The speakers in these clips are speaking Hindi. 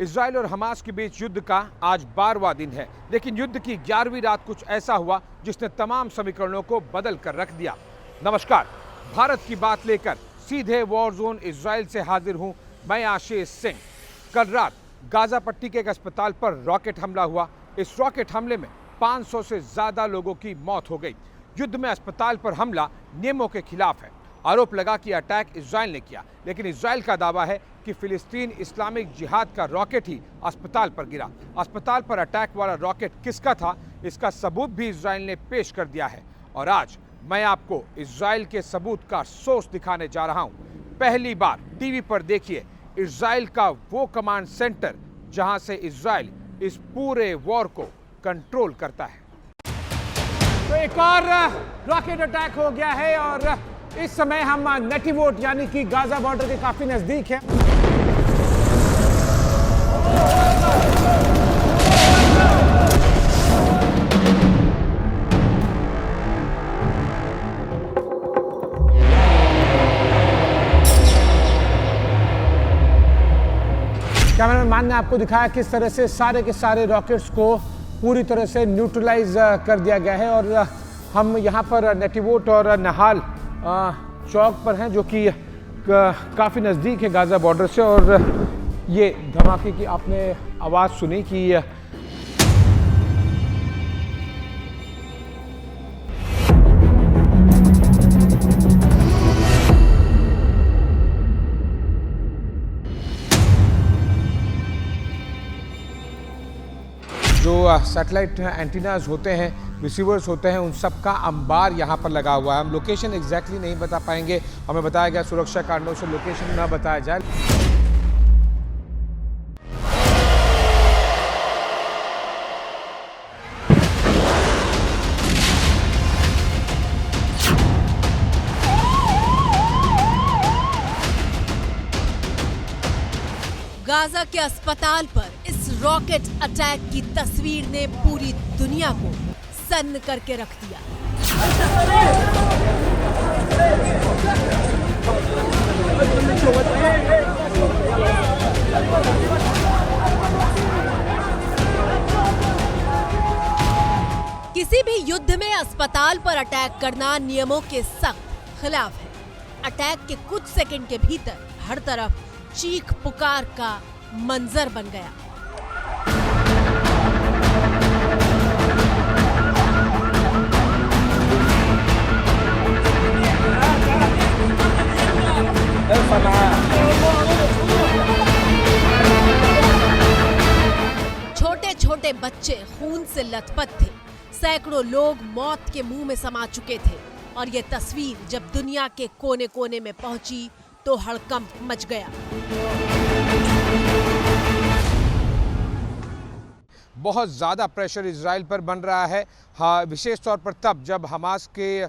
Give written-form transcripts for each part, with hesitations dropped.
इजराइल और हमास के बीच युद्ध का आज 12वां दिन है, लेकिन युद्ध की 11वीं रात कुछ ऐसा हुआ जिसने तमाम समीकरणों को बदल कर रख दिया। नमस्कार, भारत की बात लेकर सीधे वॉर जोन इजराइल से हाजिर हूं मैं आशीष सिंह। कल रात गाजा पट्टी के एक अस्पताल पर रॉकेट हमला हुआ। इस रॉकेट हमले में 500 से ज्यादा लोगों की मौत हो गई। युद्ध में अस्पताल पर हमला नियमों के खिलाफ है। आरोप लगा कि अटैक इजराइल ने किया, लेकिन इजराइल का दावा है कि फिलिस्तीन इस्लामिक जिहाद का रॉकेट ही अस्पताल पर गिरा। अस्पताल पर अटैक वाला रॉकेट किसका था, इसका सबूत भी इजराइल ने पेश कर दिया है। और आज मैं आपको इजराइल के सबूत का सोर्स दिखाने जा रहा हूं। पहली बार टीवी पर देखिए इजराइल का वो कमांड सेंटर जहां से इजराइल इस पूरे वॉर को कंट्रोल करता है। तो एक और रॉकेट अटैक हो गया है और इस समय हम नेटिवोट यानी कि गाजा बॉर्डर के काफी नजदीक हैं। कैमरामैन ने आपको दिखाया किस तरह से सारे के सारे रॉकेट्स को पूरी तरह से न्यूट्रलाइज कर दिया गया है। और हम यहाँ पर नेटिवोट और नहाल चौक पर हैं, जो कि काफ़ी नज़दीक है गाज़ा बॉर्डर से। और ये धमाके की आपने आवाज़ सुनी कि जो सैटेलाइट एंटीनाज होते हैं, रिसीवर्स होते हैं, उन सब का अंबार यहाँ पर लगा हुआ है। हम लोकेशन एग्जैक्टली नहीं बता पाएंगे, हमें बताया गया सुरक्षा कारणों से लोकेशन न बताया जाए। गाजा के अस्पताल पर इस रॉकेट अटैक की तस्वीर ने पूरी दुनिया को सन्न करके रख दिया। किसी भी युद्ध में अस्पताल पर अटैक करना नियमों के सख्त खिलाफ है। अटैक के कुछ सेकंड के भीतर हर तरफ चीख पुकार का मंजर बन गया। छोटे छोटे बच्चे खून से लथपथ थे। सैकड़ों लोग मौत के मुंह में समा चुके थे। और ये तस्वीर जब दुनिया के कोने कोने में पहुंची तो हड़कंप मच गया। बहुत ज़्यादा प्रेशर इजराइल पर बन रहा है, हाँ, विशेष तौर पर तब जब हमास के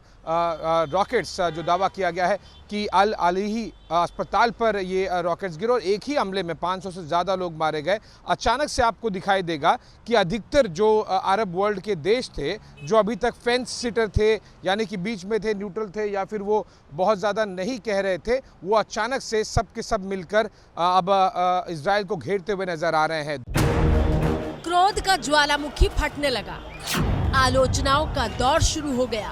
रॉकेट्स जो दावा किया गया है कि अल अलीही अस्पताल पर ये रॉकेट्स गिरे और एक ही हमले में 500 से ज़्यादा लोग मारे गए। अचानक से आपको दिखाई देगा कि अधिकतर जो अरब वर्ल्ड के देश थे, जो अभी तक फेंस सिटर थे, यानी कि बीच में थे, न्यूट्रल थे, या फिर वो बहुत ज़्यादा नहीं कह रहे थे, वो अचानक से सब के सब मिलकर अब इजराइल को घेरते हुए नजर आ रहे हैं। क्रोध का ज्वालामुखी फटने लगा। आलोचनाओं का दौर शुरू हो गया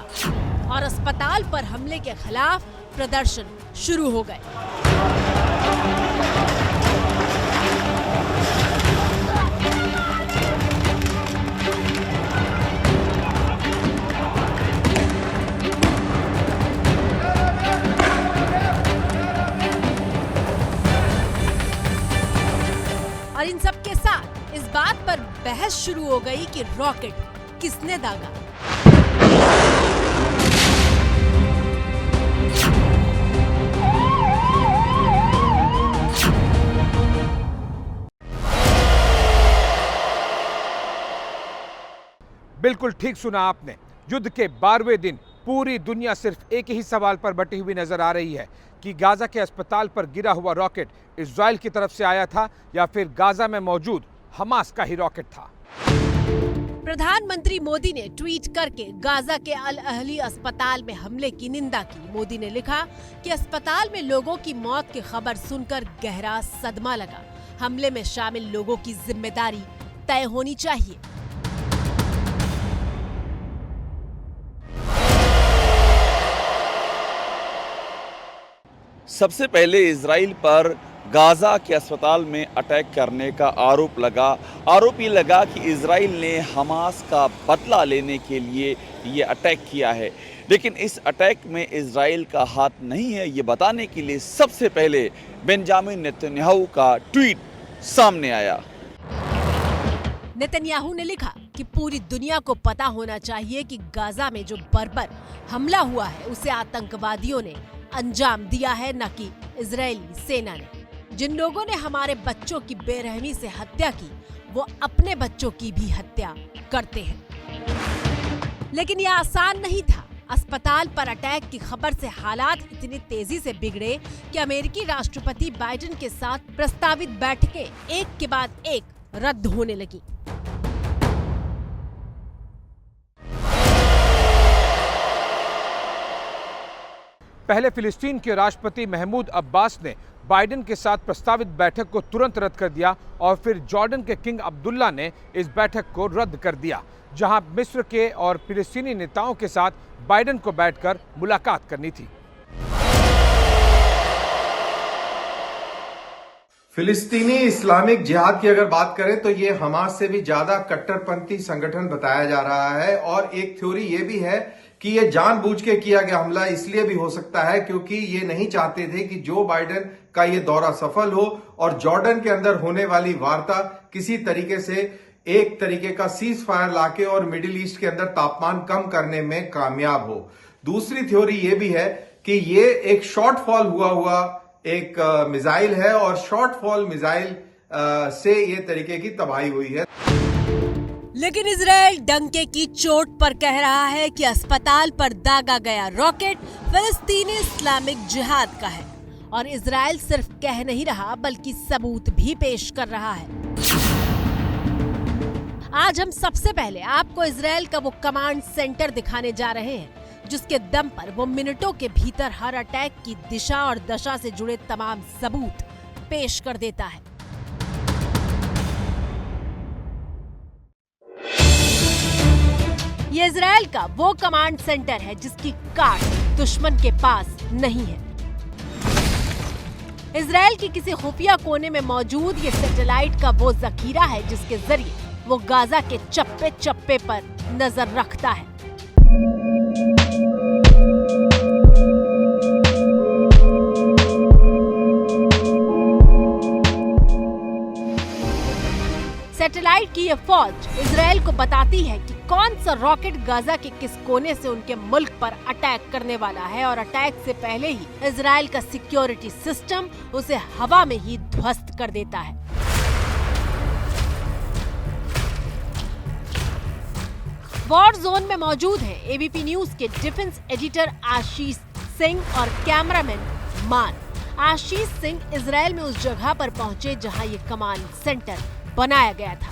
और अस्पताल पर हमले के खिलाफ प्रदर्शन शुरू हो गए। और इन सब के साथ इस बात पर बहस शुरू हो गई कि रॉकेट किसने दागा। बिल्कुल ठीक सुना आपने। युद्ध के 12वें दिन पूरी दुनिया सिर्फ एक ही सवाल पर बटी हुई नजर आ रही है कि गाजा के अस्पताल पर गिरा हुआ रॉकेट इजराइल की तरफ से आया था या फिर गाजा में मौजूद हमास का ही रॉकेट था। प्रधानमंत्री मोदी ने ट्वीट करके गाजा के अल अहली अस्पताल में हमले की निंदा की। मोदी ने लिखा कि अस्पताल में लोगों की मौत की खबर सुनकर गहरा सदमा लगा। हमले में शामिल लोगों की जिम्मेदारी तय होनी चाहिए। सबसे पहले इजराइल पर गाजा के अस्पताल में अटैक करने का आरोप लगा। आरोप ये लगा कि इजराइल ने हमास का बदला लेने के लिए ये अटैक किया है, लेकिन इस अटैक में इजराइल का हाथ नहीं है, ये बताने के लिए सबसे पहले बेंजामिन नेतन्याहू का ट्वीट सामने आया। नेतन्याहू ने लिखा कि पूरी दुनिया को पता होना चाहिए कि गाजा में जो बर्बर हमला हुआ है उसे आतंकवादियों ने अंजाम दिया है, न कि इजरायली सेना ने। जिन लोगों ने हमारे बच्चों की बेरहमी से हत्या की वो अपने बच्चों की भी हत्या करते हैं। लेकिन यह आसान नहीं था। अस्पताल पर अटैक की खबर से हालात इतनी तेजी से बिगड़े कि अमेरिकी राष्ट्रपति बाइडेन के साथ प्रस्तावित बैठकें एक के बाद एक रद्द होने लगी। पहले फिलिस्तीन के राष्ट्रपति महमूद अब्बास ने बाइडेन के साथ प्रस्तावित बैठक को तुरंत रद्द कर दिया और फिर जॉर्डन के किंग अब्दुल्ला ने इस बैठक को रद्द कर दिया, जहां मिस्र के और फिलिस्तीनी नेताओं के साथ बाइडेन को बैठकर मुलाकात करनी थी। फिलिस्तीनी इस्लामिक जिहाद की अगर बात करें तो ये हमास से भी ज्यादा कट्टरपंथी संगठन बताया जा रहा है, और एक थ्योरी ये भी है कि ये जानबूझ के किया गया हमला इसलिए भी हो सकता है क्योंकि ये नहीं चाहते थे कि जो बाइडेन का ये दौरा सफल हो और जॉर्डन के अंदर होने वाली वार्ता किसी तरीके से एक तरीके का सीज फायर लाके और मिडिल ईस्ट के अंदर तापमान कम करने में कामयाब हो। दूसरी थ्योरी ये भी है कि ये एक शॉर्टफॉल हुआ एक मिसाइल है और शॉर्टफॉल मिसाइल से ये तरीके की तबाही हुई है। लेकिन इजराइल डंके की चोट पर कह रहा है कि अस्पताल पर दागा गया रॉकेट फिलिस्तीनी इस्लामिक जिहाद का है, और इजराइल सिर्फ कह नहीं रहा बल्कि सबूत भी पेश कर रहा है। आज हम सबसे पहले आपको इजराइल का वो कमांड सेंटर दिखाने जा रहे हैं जिसके दम पर वो मिनटों के भीतर हर अटैक की दिशा और दशा से जुड़े तमाम सबूत पेश कर देता है। ये इजराइल का वो कमांड सेंटर है जिसकी काट दुश्मन के पास नहीं है। इजराइल की किसी खुफिया कोने में मौजूद ये सैटेलाइट का वो जखीरा है जिसके जरिए वो गाजा के चप्पे चप्पे पर नजर रखता है। सैटेलाइट की ये फौज इजराइल को बताती है कि कौन सा रॉकेट गाजा के किस कोने से उनके मुल्क पर अटैक करने वाला है, और अटैक से पहले ही इजराइल का सिक्योरिटी सिस्टम उसे हवा में ही ध्वस्त कर देता है। वॉर जोन में मौजूद हैं एबीपी न्यूज के डिफेंस एडिटर आशीष सिंह और कैमरामैन मान। आशीष सिंह इजराइल में उस जगह पर पहुंचे जहां ये कमांड सेंटर बनाया गया था।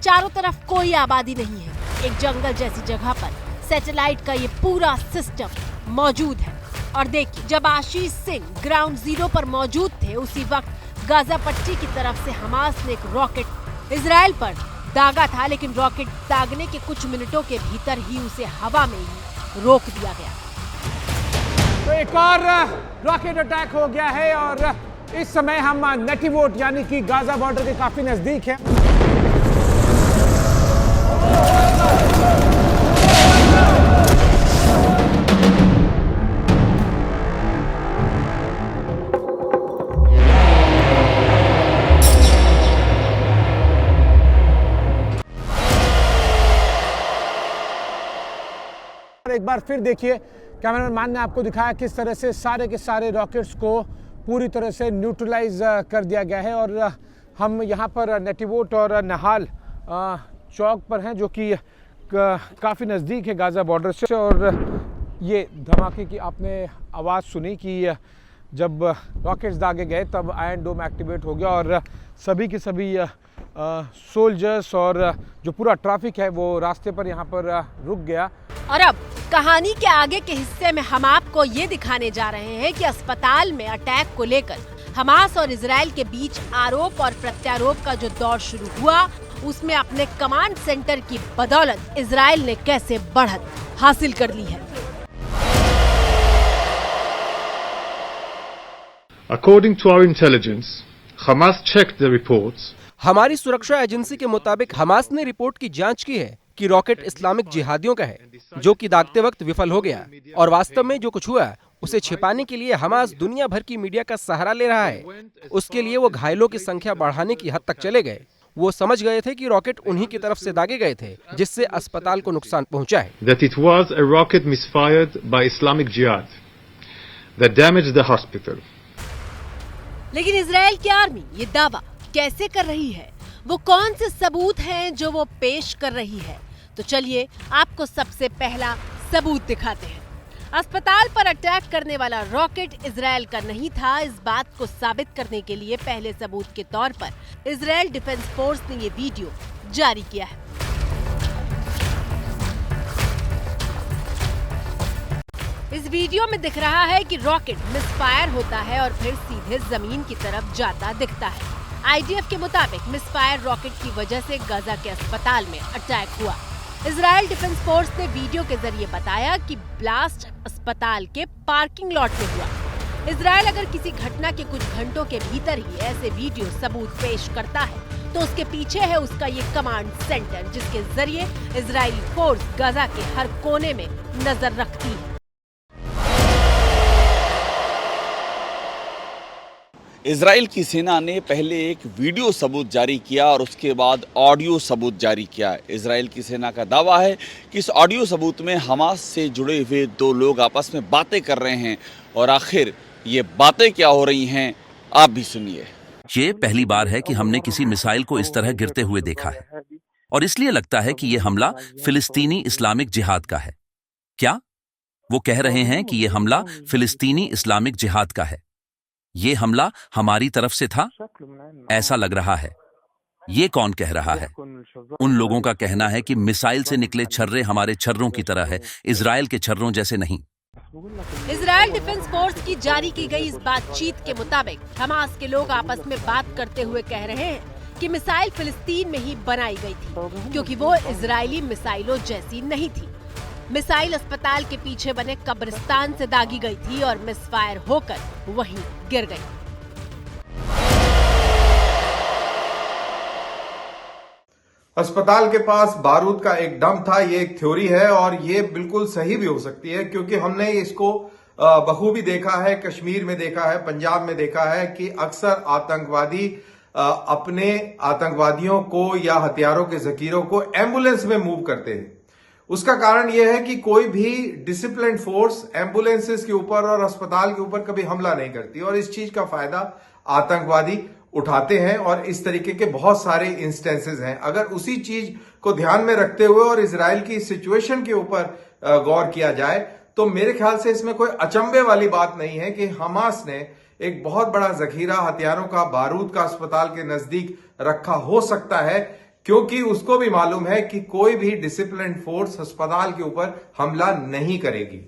चारों तरफ कोई आबादी नहीं है, एक जंगल जैसी जगह पर सैटेलाइट का ये पूरा सिस्टम मौजूद है। और देखिए, जब आशीष सिंह ग्राउंड जीरो पर मौजूद थे उसी वक्त गाजा पट्टी की तरफ से हमास ने एक रॉकेट इजराइल पर दागा था, लेकिन रॉकेट दागने के कुछ मिनटों के भीतर ही उसे हवा में ही रोक दिया गया। तो एक और रॉकेट अटैक हो गया है और इस समय हम नेटिवोट यानी कि गाजा बॉर्डर के काफी नजदीक हैं। एक बार फिर देखिए, कैमरामैन मान ने आपको दिखाया किस तरह से सारे के सारे रॉकेट्स को पूरी तरह से न्यूट्रलाइज कर दिया गया है। और हम यहाँ पर नेटिवोट और नहाल चौक पर हैं जो कि काफ़ी नज़दीक है गाज़ा बॉर्डर से। और ये धमाके की आपने आवाज़ सुनी कि जब रॉकेट्स दागे गए तब आयरन डोम एक्टिवेट हो गया और सभी के सभी सोल्जर्स और जो पूरा ट्रैफिक है वो रास्ते पर यहाँ पर रुक गया। और अब कहानी के आगे के हिस्से में हम आपको ये दिखाने जा रहे हैं कि अस्पताल में अटैक को लेकर हमास और इजराइल के बीच आरोप और प्रत्यारोप का जो दौर शुरू हुआ, उसमें अपने कमांड सेंटर की बदौलत इजराइल ने कैसे बढ़त हासिल कर ली है। According to our intelligence, Hamas checked the reports. हमारी सुरक्षा एजेंसी के मुताबिक हमास ने रिपोर्ट की जांच की है कि रॉकेट इस्लामिक जिहादियों का है, जो कि दागते वक्त विफल हो गया। और वास्तव में जो कुछ हुआ उसे छिपाने के लिए हमास दुनिया भर की मीडिया का सहारा ले रहा है। उसके लिए वो घायलों की संख्या बढ़ाने की हद तक चले गए। वो समझ गए थे कि रॉकेट उन्हीं की तरफ से दागे गए थे, जिससे अस्पताल को नुकसान पहुंचा है। That it was a rocket misfired by Islamic Jihad that damaged the hospital. लेकिन इजराइल की आर्मी ये दावा कैसे कर रही है? वो कौन से सबूत हैं जो वो पेश कर रही है? तो चलिए आपको सबसे पहला सबूत दिखाते हैं। अस्पताल पर अटैक करने वाला रॉकेट इजराइल का नहीं था। इस बात को साबित करने के लिए पहले सबूत के तौर पर इजराइल डिफेंस फोर्स ने ये वीडियो जारी किया है। इस वीडियो में दिख रहा है कि रॉकेट मिसफायर होता है और फिर सीधे जमीन की तरफ जाता दिखता है। आईडीएफ के मुताबिक मिसफायर रॉकेट की वजह से गाजा के अस्पताल में अटैक हुआ। इजराइल डिफेंस फोर्स ने वीडियो के जरिए बताया कि ब्लास्ट अस्पताल के पार्किंग लॉट में हुआ। इजराइल अगर किसी घटना के कुछ घंटों के भीतर ही ऐसे वीडियो सबूत पेश करता है तो उसके पीछे है उसका ये कमांड सेंटर, जिसके जरिए इजरायली फोर्स गाजा के हर कोने में नजर रखती है। इजराइल की सेना ने पहले एक वीडियो सबूत जारी किया और उसके बाद ऑडियो सबूत जारी किया। इजराइल की सेना का दावा है कि इस ऑडियो सबूत में हमास से जुड़े हुए दो लोग आपस में बातें कर रहे हैं और आखिर ये बातें क्या हो रही हैं, आप भी सुनिए। ये पहली बार है कि हमने किसी मिसाइल को इस तरह गिरते हुए देखा है और इसलिए लगता है कि ये हमला फिलिस्तीनी इस्लामिक जिहाद का है। क्या वो कह रहे हैं कि ये हमला फिलिस्तीनी इस्लामिक जिहाद का है? ये हमला हमारी तरफ से था, ऐसा लग रहा है। ये कौन कह रहा है? उन लोगों का कहना है कि मिसाइल से निकले छर्रे हमारे छर्रों की तरह है, इजराइल के छर्रों जैसे नहीं। इजराइल डिफेंस फोर्स की जारी की गई इस बातचीत के मुताबिक हमास के लोग आपस में बात करते हुए कह रहे हैं कि मिसाइल फिलिस्तीन में ही बनाई गई थी, क्योंकि वो इजरायली मिसाइलों जैसी नहीं थी। मिसाइल अस्पताल के पीछे बने कब्रिस्तान से दागी गई थी और मिसफायर होकर वहीं गिर गई। अस्पताल के पास बारूद का एक डम था, ये एक थ्योरी है और ये बिल्कुल सही भी हो सकती है, क्योंकि हमने इसको बखूबी देखा है, कश्मीर में देखा है, पंजाब में देखा है कि अक्सर आतंकवादी अपने आतंकवादियों को या हथियारों के जखीरों को एम्बुलेंस में मूव करते हैं। उसका कारण यह है कि कोई भी डिसिप्लिन फोर्स एम्बुलेंसेस के ऊपर और अस्पताल के ऊपर कभी हमला नहीं करती और इस चीज का फायदा आतंकवादी उठाते हैं और इस तरीके के बहुत सारे इंस्टेंसेस हैं। अगर उसी चीज को ध्यान में रखते हुए और इजराइल की सिचुएशन के ऊपर गौर किया जाए तो मेरे ख्याल से इसमें कोई अचंभे वाली बात नहीं है कि हमास ने एक बहुत बड़ा जखीरा हथियारों का, बारूद का अस्पताल के नजदीक रखा हो सकता है, क्योंकि उसको भी मालूम है कि कोई भी डिसिप्लिन फोर्स अस्पताल के ऊपर हमला नहीं करेगी।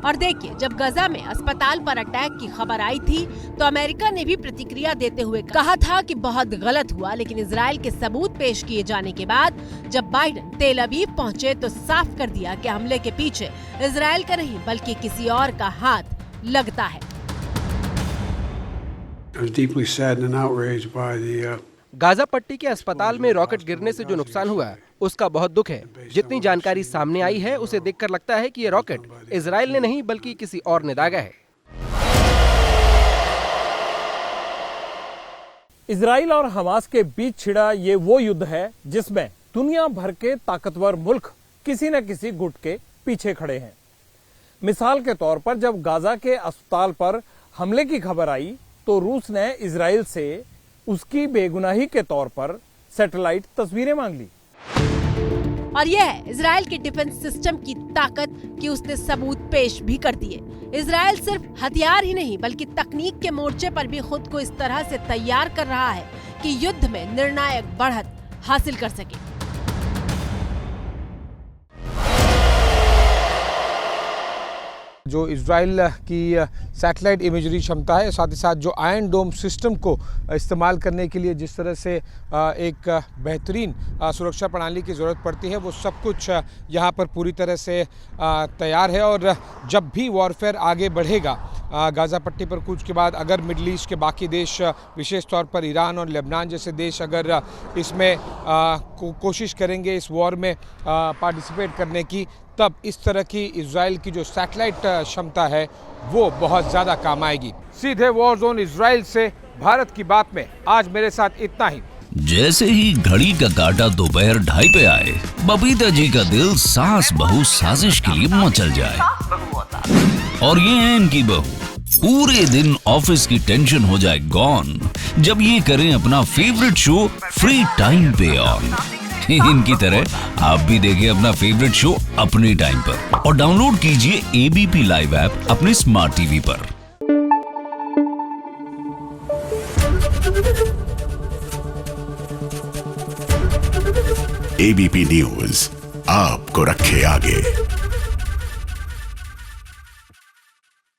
और देखिए, जब गाजा में अस्पताल पर अटैक की खबर आई थी तो अमेरिका ने भी प्रतिक्रिया देते हुए कहा था कि बहुत गलत हुआ, लेकिन इजराइल के सबूत पेश किए जाने के बाद जब बाइडेन तेल अवीव पहुंचे तो साफ कर दिया कि हमले के पीछे इजराइल का नहीं बल्कि किसी और का हाथ लगता है। गाजा पट्टी के अस्पताल में रॉकेट गिरने से जो नुकसान हुआ उसका बहुत दुख है। जितनी जानकारी सामने आई है उसे देखकर लगता है कि ये रॉकेट इजराइल ने नहीं बल्कि किसी और ने दागा है। इजराइल और हमास के बीच छिड़ा ये वो युद्ध है जिसमें दुनिया भर के ताकतवर मुल्क किसी न किसी गुट के पीछे खड़े हैं। मिसाल के तौर पर जब गाजा के अस्पताल पर हमले की खबर आई तो रूस ने इजराइल से उसकी बेगुनाही के तौर पर सैटेलाइट तस्वीरें मांग ली। और यह है इजराइल के डिफेंस सिस्टम की ताकत कि उसने सबूत पेश भी कर दिए। इजराइल सिर्फ हथियार ही नहीं बल्कि तकनीक के मोर्चे पर भी खुद को इस तरह से तैयार कर रहा है कि युद्ध में निर्णायक बढ़त हासिल कर सके। जो इजराइल की सैटेलाइट इमेजरी क्षमता है, साथ ही साथ जो आयरन डोम सिस्टम को इस्तेमाल करने के लिए जिस तरह से एक बेहतरीन सुरक्षा प्रणाली की ज़रूरत पड़ती है, वो सब कुछ यहाँ पर पूरी तरह से तैयार है। और जब भी वॉरफेयर आगे बढ़ेगा गाज़ा पट्टी पर कूच के बाद, अगर मिडल ईस्ट के बाकी देश, विशेष तौर पर ईरान और लेबनान जैसे देश अगर इसमें कोशिश करेंगे इस वॉर में पार्टिसिपेट करने की, तब इस तरह की इजराइल की जो सैटेलाइट क्षमता है वो बहुत ज़्यादा काम आएगी। सीधे वॉर जोन इजराइल से भारत की बात में आज मेरे साथ इतना ही। जैसे ही घड़ी का काटा दोपहर 2:30 पे आए, बबीता जी का दिल सास बहू साजिश के लिए मचल जाए। और ये है इनकी बहू, पूरे दिन ऑफिस की टेंशन हो जाए गॉन जब ये करें अपना फेवरेट शो फ्री टाइम पे ऑन। इनकी तरह आप भी देखें अपना फेवरेट शो अपने टाइम पर और डाउनलोड कीजिए एबीपी लाइव ऐप अपने स्मार्ट टीवी पर। एबीपी न्यूज आपको रखे आगे।